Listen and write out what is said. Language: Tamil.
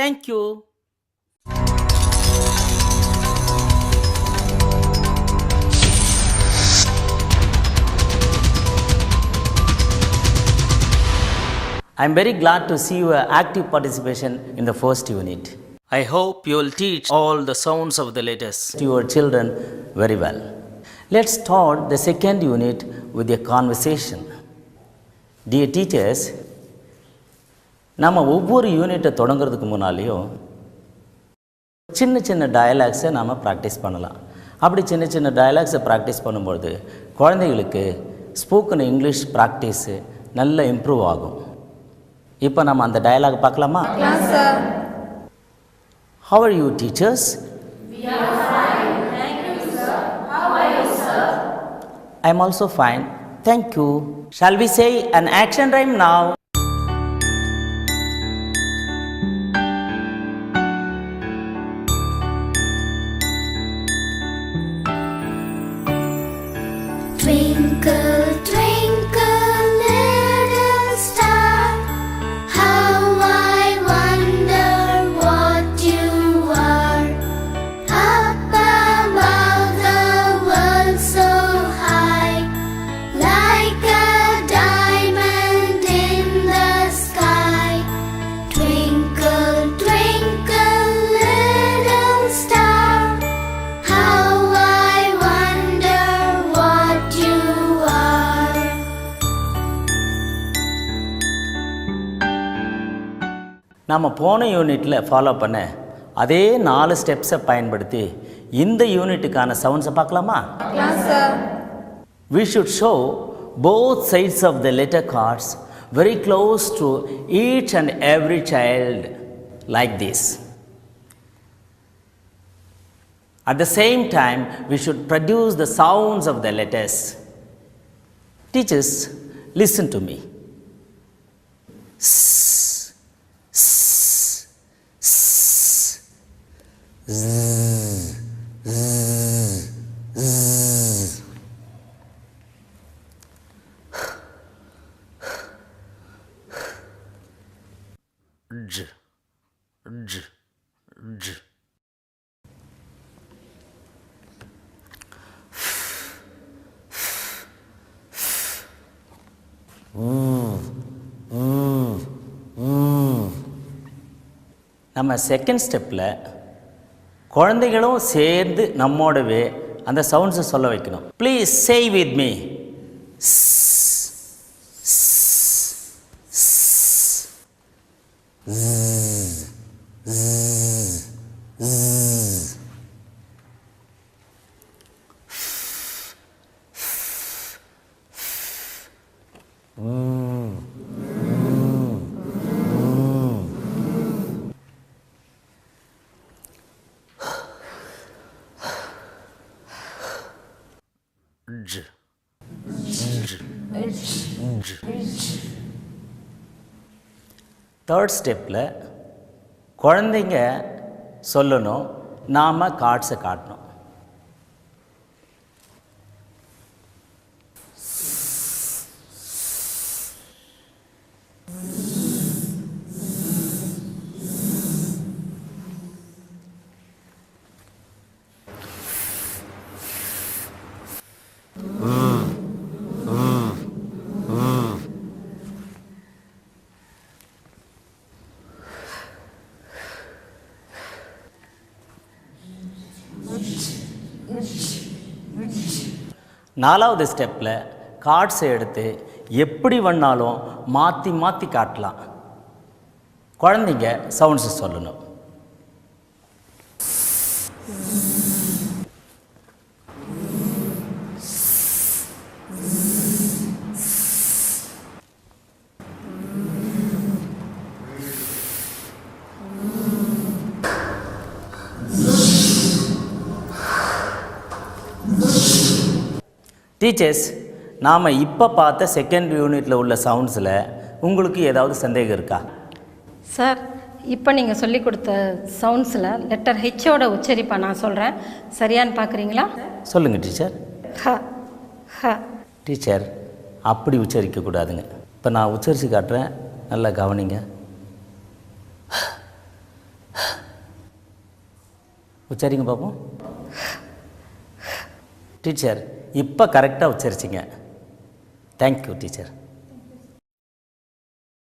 Thank you. I am very glad to see your active participation in the first unit. I hope you will teach all the sounds of the letters to your children very well. Let's start the second unit with a conversation. Dear teachers, நம்ம ஒவ்வொரு யூனிட்டை தொடங்குறதுக்கு முன்னாலேயும் சின்ன சின்ன டயலாக்ஸை நாம் ப்ராக்டிஸ் பண்ணலாம். அப்படி சின்ன சின்ன டயலாக்ஸை ப்ராக்டிஸ் பண்ணும்பொழுது குழந்தைகளுக்கு ஸ்போக்கன் இங்கிலீஷ் ப்ராக்டிஸு நல்லா இம்ப்ரூவ் ஆகும். இப்போ நம்ம அந்த டயலாக் பார்க்கலாமா? How are you, teachers? We are fine. Thank you, sir. How are you, sir? I am also fine. Thank you. Shall we say an action rhyme now? Twinkle, twinkle, little star, how I wonder what you are. Up above the world so high, like a diamond in the sky. Twinkle, twinkle, little star, how I wonder what you are. நம்ம போன யூனிட்டில் ஃபாலோ பண்ண அதே 4 ஸ்டெப்ஸை பயன்படுத்தி இந்த யூனிட்டுக்கான சவுண்ட்ஸை பார்க்கலாமா? We should show both sides of the letter cards very close to each and every child like this. At the same time, we should produce the sounds of the letters. Teachers, listen to me. S, s, s, z, z, z. J, j, j. நம்ம செகண்ட் ஸ்டெப்பில் குழந்தைகளும் சேர்ந்து நம்மோடவே அந்த சவுண்ட்ஸை சொல்ல வைக்கணும். Please say with me. Third ஸ்டெப்பில் குழந்தைங்க சொல்லணும், நாம் கார்ட்ஸை காட்டணும். நாலாவது ஸ்டெப்பில் கார்ட்ஸை எடுத்து எப்படி வேணாலும் மாற்றி மாற்றி காட்டலாம். குழந்தைங்க சவுண்ட்ஸை சொல்லணும். டீச்சர்ஸ், நாம் இப்போ பார்த்த செகண்ட் யூனிட்டில் உள்ள சவுண்ட்ஸில் உங்களுக்கு ஏதாவது சந்தேகம் இருக்கா? சார், இப்போ நீங்கள் சொல்லி கொடுத்த சவுண்ட்ஸில் லெட்டர் ஹெச்சோட உச்சரிப்பை நான் சொல்கிறேன், சரியான்னு பார்க்குறீங்களா? சொல்லுங்கள் டீச்சர். ஹ ஹ. டீச்சர், அப்படி உச்சரிக்கக்கூடாதுங்க. இப்போ நான் உச்சரித்து காட்டுறேன், நல்லா கவனிங்க. உச்சரிங்க பார்ப்போம். டீச்சர் இப்போ கரெக்டாக உச்சரிச்சிங்க. Thank you teacher.